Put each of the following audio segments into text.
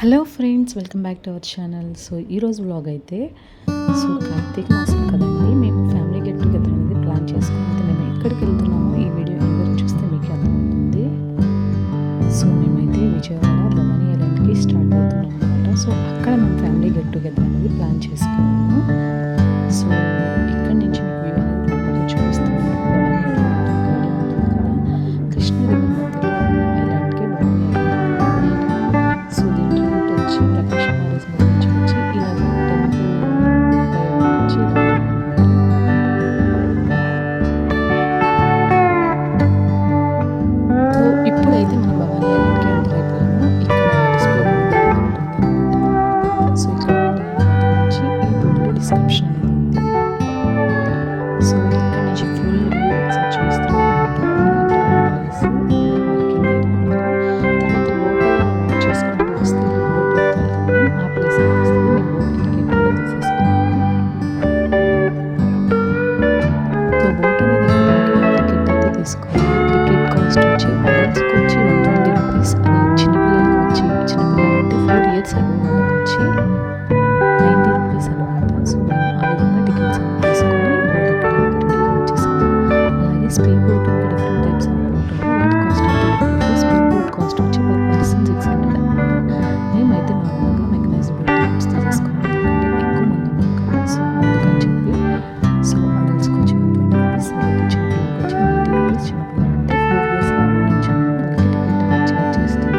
Hello friends, welcome back to our channel. So ఈరోజు vlog అయితే కార్తీక మాసం కదండి, మేము ఫ్యామిలీ గెట్ టుగెదర్ అనేది ప్లాన్ చేసుకుని అయితే మేము ఎక్కడికి వెళ్తున్నామో ఈ వీడియో ఎవరు చూస్తే మీకు అర్థమవుతుంది. సో మేమైతే విజయవాడ భవానీ ఐలాండ్కి స్టార్ట్ అవుతున్నాం అనమాట. సో అక్కడ మేము ఫ్యామిలీ గెట్ టుగెదర్ అనేది ప్లాన్ చేసుకున్నాము. సో ఇక్కడ నుంచి మీకు వ్యూ అనేది లోపలికి చూపిస్తున్నాము. భవానీ ఐలాండ్ ఐడియా ఉంటుంది కదా, కృష్ణ రివర్ మధ్యలో ఉన్న ఐలాండ్కే భవానీ ఐలాండ్ అనమాట. సో దీని రూట్ వచ్చి ప్రకాశం ప్యాలెస్ నుంచి వచ్చి ఇలా టెంపుల్ నుంచి సో ఇప్పుడైతే మనం భవానీ ఐలాండ్కి ఎంటర్ అయిపోయాము. ఇక్కడ డిస్ప్లే బోర్డ్ అనేది ఉంటుందన్నమాట. సో ఇక్కడ గురించి ఈ బోర్డులో డిస్క్రిప్షన్ అనేది ఉంది. సో ఇక్కడ నుంచి ఫుల్ వ్యూ ఒకసారి చూస్తున్నాం ప్లేస్ పార్కింగ్ ఏరియా. తర్వాత లోపల చేసుకుంటూ వస్తే బోట్ ఎక్కాలి కదా, ఆ ప్లేస్ అనేది వస్తుంది. మేము బోట్ టికెట్ కూడా తీసేసుకున్నాము. సో బోట్ అనేది ఎక్కడానికి టికెట్ అయితే తీసుకోవాలి. టికెట్ కాస్ట్ వచ్చి అడల్ట్స్కి వచ్చి 120 రూపీస్, అది చిన్నపిల్లలకి వచ్చి చిన్నపిల్లలు అంటే 4 years అబౌవ్ వాళ్ళకి వచ్చి 90 రూపీస్ అనమాట. సో మేము ఆ విధంగా టికెట్స్ అన్ని తీసుకొని బోట్ ఎక్కడానికి రెడీగా వచ్చేసాము. అలాగే స్పీడ్ బోట్ ఇంకా డిఫరెంట్ టైప్స్ ఆఫ్ బోట్ ఉన్నాయి. వాటి కాస్ట్ అయితే స్పీడ్ బోట్ కాస్ట్ వచ్చి పర్ పర్సన్ 600 అనమాట. మేమైతే నార్మల్గా మెకనైజ్డ్ టికెట్స్ తీసేసుకున్నాం, ఎందుకంటే ఎక్కువ మంది ఉన్నాం కదా. సో అందుకని చెప్పి సో అడల్ట్స్కి వచ్చి 120 రూపీస్, అలాగే చిన్నపిల్లలకి వచ్చి 90 రూపీస్. చిన్నపిల్లలు అంటే 4 years అబౌవ్ నుంచి అనమాట వాళ్ళకి టికెట్ అనేది చార్జ్ చేస్తాం.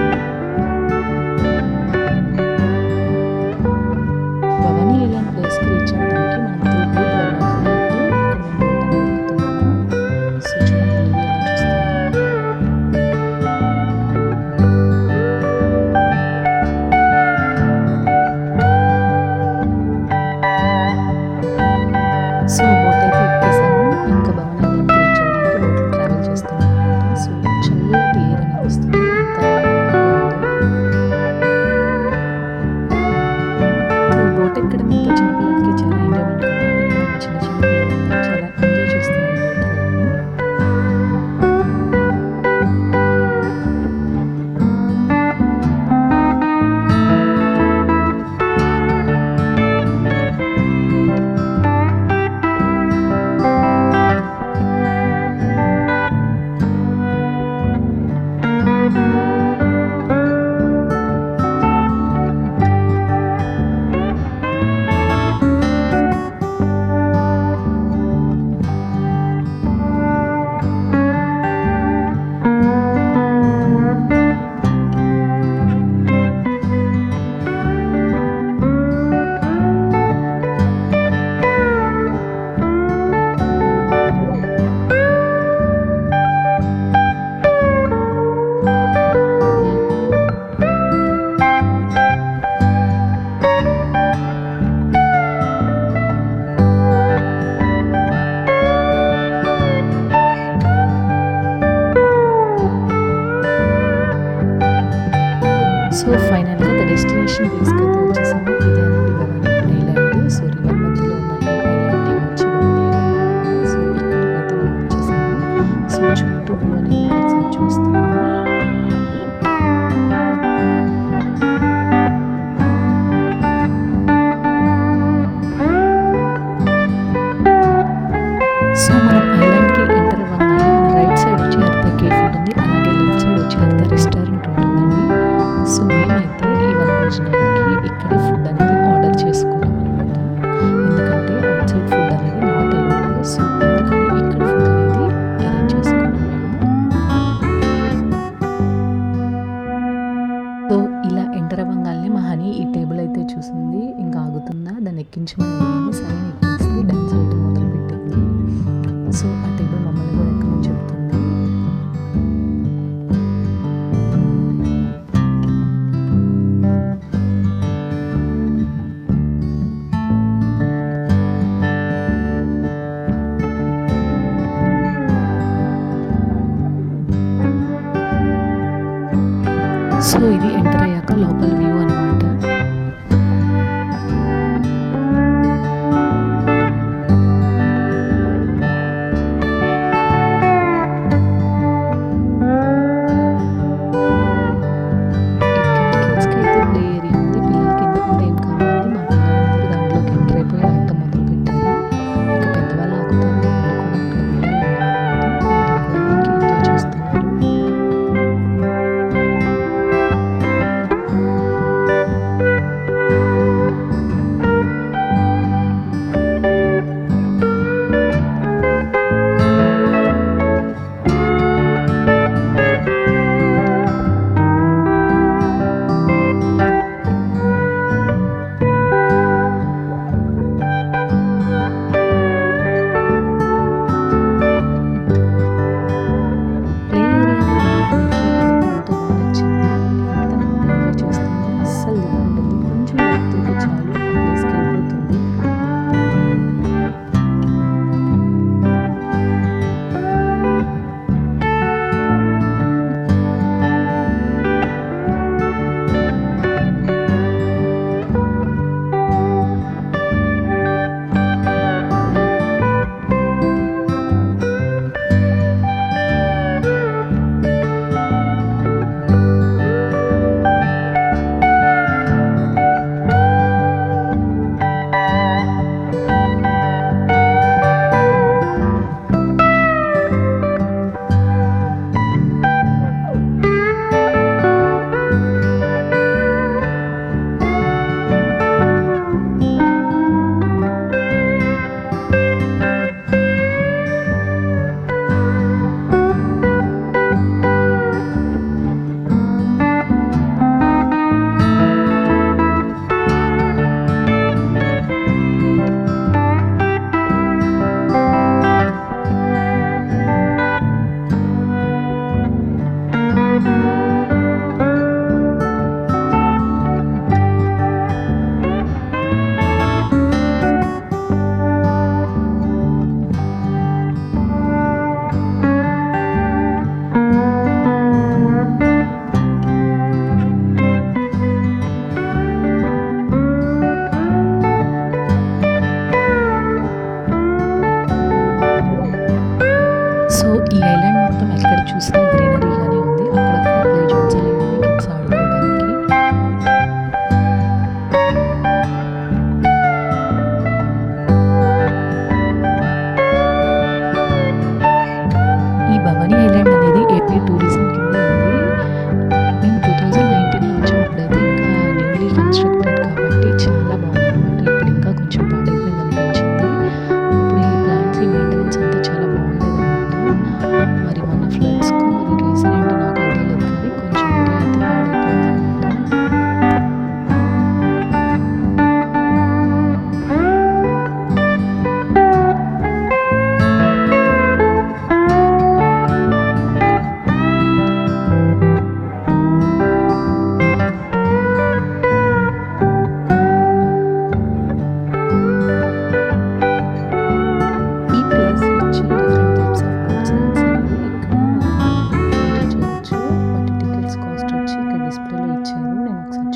భవానీ ఐలాండ్ ప్లేస్కి రీచ్ అవ్వడానికి మనం త్రూ బోట్ వెళ్ళాల్సి ఉంది. ఇక్కడ మేము బోట్ అనేది ఎక్కుతున్నాము. సో చూడండి వ్యూ ఎలా చూస్తున్నాము. సో బోట్ అయితే ఎక్కేసాము. ఇంకా భవానీ ఐలాండ్కి రీచ్ అవ్వడానికి బోట్లో ట్రావెల్ చేస్తున్నాం అనమాట. సో చల్లటి ఎయిర్ అనేది వస్తుంది. ఎంత బోట్ ఎక్కడం అంతా చిన్నపిల్లలకి చాలా ఎంజాయ్మెంట్ కదా. ఇక్కడ మా చిన్న చిన్న పిల్లలంతా చాలా ఎంజాయ్ చేస్తున్నారు బోట్ రైడ్ని. సో ఫైనల్గా ద డెస్టినేషన్ ప్లేస్కి అయితే వచ్చేసాము. ఇదేనండి భవానీ ఐలాండ్. సో రివర్ మధ్యలో ఉన్న ఈ ఐలాండ్ నేమ్ వచ్చి భవానీ ఐలాండ్. సో ఇక్కడికైతే మనం వచ్చేసాము. సో చుట్టూ వ్యూ అనేది ఒకసారి చూస్తాము. సో మనం ఐలాండ్కి ఎంటర్ అవ్వగానే మన రైట్ సైడ్ వచ్చి హరిత కేఫ్ ఉంటుంది, అలాగే లెఫ్ట్ సైడ్ వచ్చి హరిత రెస్టారెంట్ ఉంటుందండి. సో మేమైతే ఈ వనభోజనాలకి ఇక్కడే ఫుడ్ అనేది ఆర్డర్ చేసుకున్నాం అనమాట. ఎందుకంటే అవుట్ సైడ్ ఫుడ్ అనేది నాట్ అలౌడ్. సో అందుకని ఇక్కడ ఫుడ్ అనేది అరేంజ్ చేసుకున్నాం మేము. సో ఇలా ఎంటర్ అవ్వగానే మా హనీ ఈ టేబుల్ అయితే చూసింది, ఇంకా ఆగుతుందా దాన్ని ఎక్కించమని. సరే ఎక్కించింది, డాన్స్ వేయడం మొదలుపెట్టింది. సో ఆ టేబుల్ మమ్మల్ని కూడా ఎక్కమని చెప్తుంది. సో ఇది ఎంటర్ అయ్యాక లోపల వ్యూ అనమాట.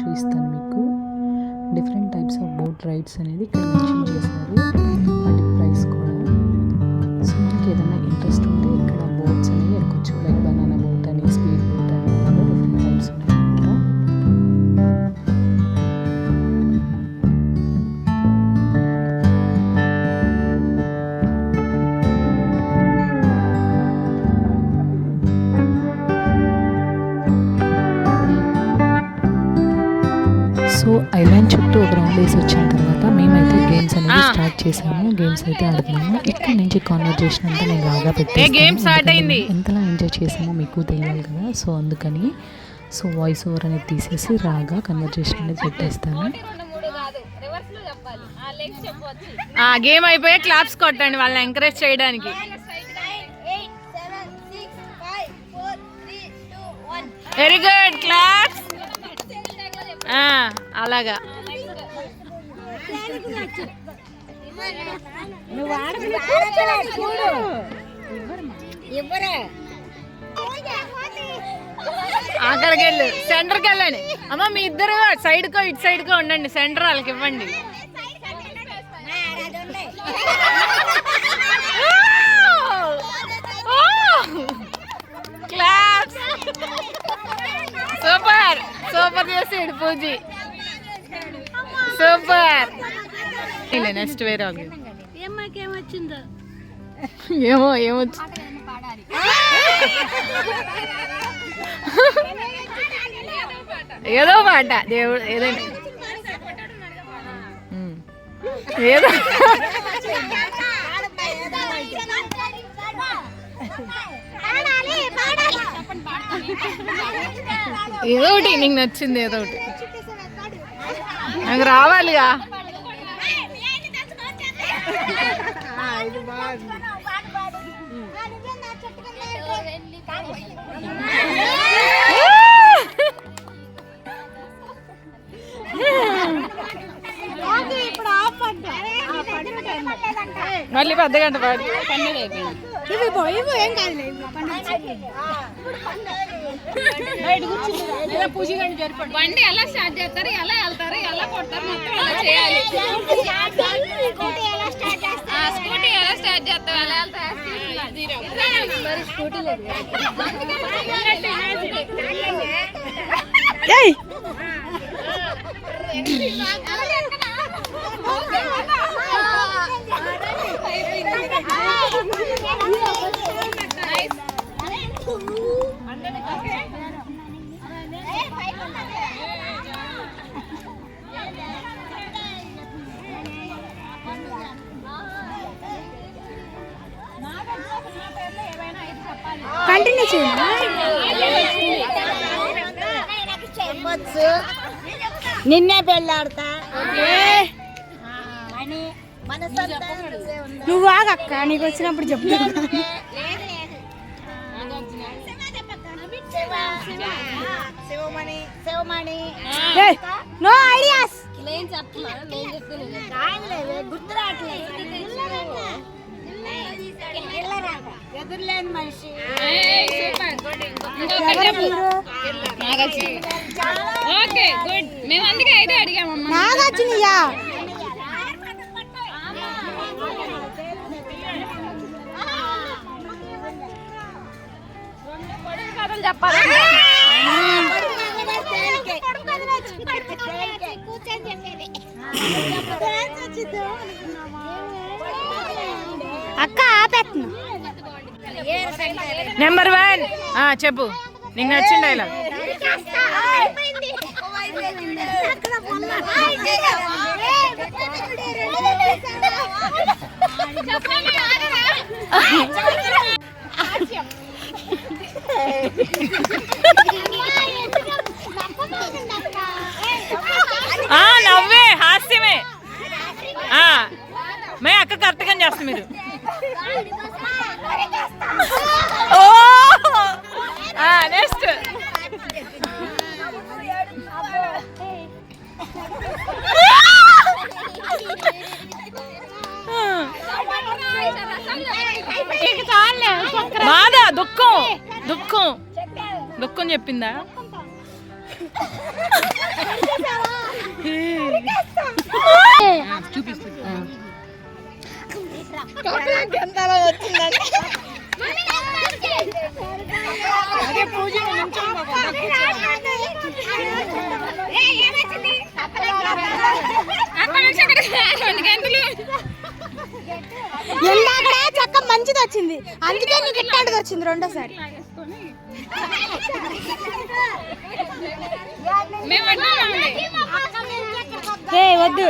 చూపిస్తాను మీకు. Different types of boat rides అనేది ఇక్కడ మెన్షన్ చేశారు, వాటి ప్రైస్ కూడా. సో మనకి ఏదైనా ఇంట్రెస్ట్ ఉంటే ఇక్కడ బోట్స్ అనేవి ఎక్కొచ్చు. లైక్ బనానా బోట్ అని, స్పీడ్ బోట్ అని, అలా డిఫరెంట్ టైప్స్ ఉన్నాయి. సో ఐలాండ్ చుట్టూ ఒక రౌండ్ వేసి వచ్చిన తర్వాత మేమైతే గేమ్స్ అనేది స్టార్ట్ చేసాము. గేమ్స్ అయితే ఆడుతున్నాము. ఇక్కడ నుంచి కాన్వర్జేషన్ అంతా నేను బాగా పెట్టేస్తాను. ఎంతలా ఎంజాయ్ చేసామో మీకు తెలియాలి కదా. సో అందుకని వాయిస్ ఓవర్ అనేది తీసేసి రాగా కన్వర్జేషన్ అనేది పెట్టేస్తాను. గేమ్ అయిపోయే క్లాప్స్ కొట్టండి వాళ్ళని ఎంకరేజ్ చేయడానికి. Very good, claps. అలాగా అక్కడికి వెళ్ళు, సెంటర్కి వెళ్ళండి. అమ్మ మీ ఇద్దరు సైడ్కో ఇటు సైడ్కో ఉండండి, సెంటర్ వాళ్ళకి ఇవ్వండి. క్లాప్స్. సూపర్ సూపర్ చేసాడు పూజీ, సూపర్. నెక్స్ట్ వేరే ఏమొచ్చిందో ఏమొచ్చి ఏదో పాట దేవుడు ఏదైనా ఏదో ఏదో ఒకటి నీకు నచ్చింది, ఏదో ఒకటి నాకు రావాలిగా. మళ్ళీ పెద్ద గంట పాడు బండి ఎలా స్టార్ట్ చేస్తారు, ఎలా వెళ్తారు, ఎలా కొడతారు, మొత్తం ఎలా చేయాలి. స్కూటీ ఎలా స్టార్ట్ చేస్తారు, ఎలా వెళ్తారు. స్కూటీ కంటిన్యూ చేయండి. నిన్నే పెళ్ళాడతా నువ్వు ఆగక్క, నీకు వచ్చినప్పుడు చెప్తా. నో ఐడియాస్ ఎదురులేని మనిషి. ఓకే గుడ్, మేము అందుకే ఐడియా అడిగామమ్మా. నాగార్జునయ్యా కథలు చెప్పాలి. అక్క ఆపేస్తున్నా. నెంబర్ 1 చెప్పు, నీకు నచ్చిన డైలాగ్. నవ్వే హాస్యమే. మే అక్క కరెక్ట్గా చేస్తా మీరు. నెక్స్ట్ బాధ, దుఃఖం దుఃఖం దుఃఖం చెప్పిందా? ఎందాకడే చక్క మంచిది వచ్చింది, అందుకే నీకు ఇట్లాంటిది వచ్చింది రెండోసారి. ఏ వద్దు,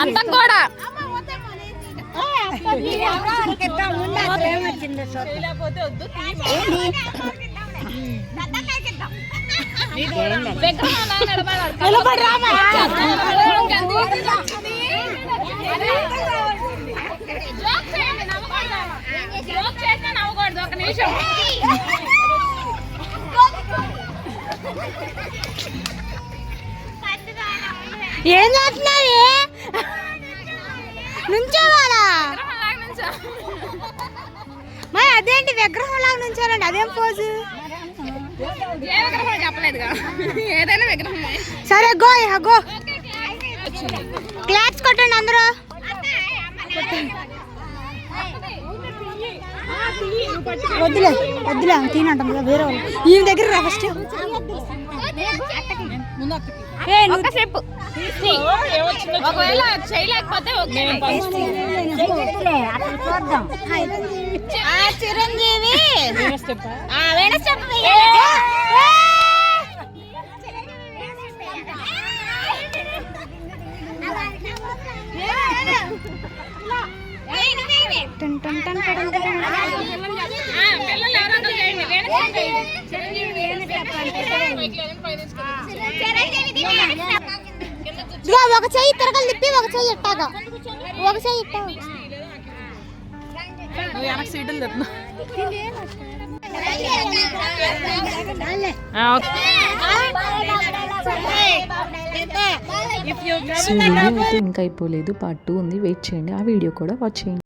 అంత కూడా నిలబడి రామా. నవ్వకూడదు, ఒక నిమిషం. ఏం చేస్తున్నావు? నుంచోవాలా? మరి అదేంటి విగ్రహం లాగా నుంచోవాలండి, అదేం పోజు? ఏ విగ్రహం చెప్పలేదుగా, ఏదైనా విగ్రహం. సరే గో గో, క్లాప్స్ కొట్టండి అందరూ. వద్దులే వద్దులే, తినంటాం కదా వేరే వాళ్ళు. ఈయన దగ్గర రా ఫస్ట్. ఒకసేపు ఒకవేళ చేయలేకపోతే చిరంజీవి ఒక చెయ్యి తిరగలు తిప్పి ఒక చెయ్యి ఇట్టాగా, ఒక చెయ్యి ఇట్టా. సో వీడియో అయితే ఇంకా అయిపోలేదు, పార్ట్ 2 ఉంది, వెయిట్ చేయండి, ఆ వీడియో కూడా వాచ్ చేయండి.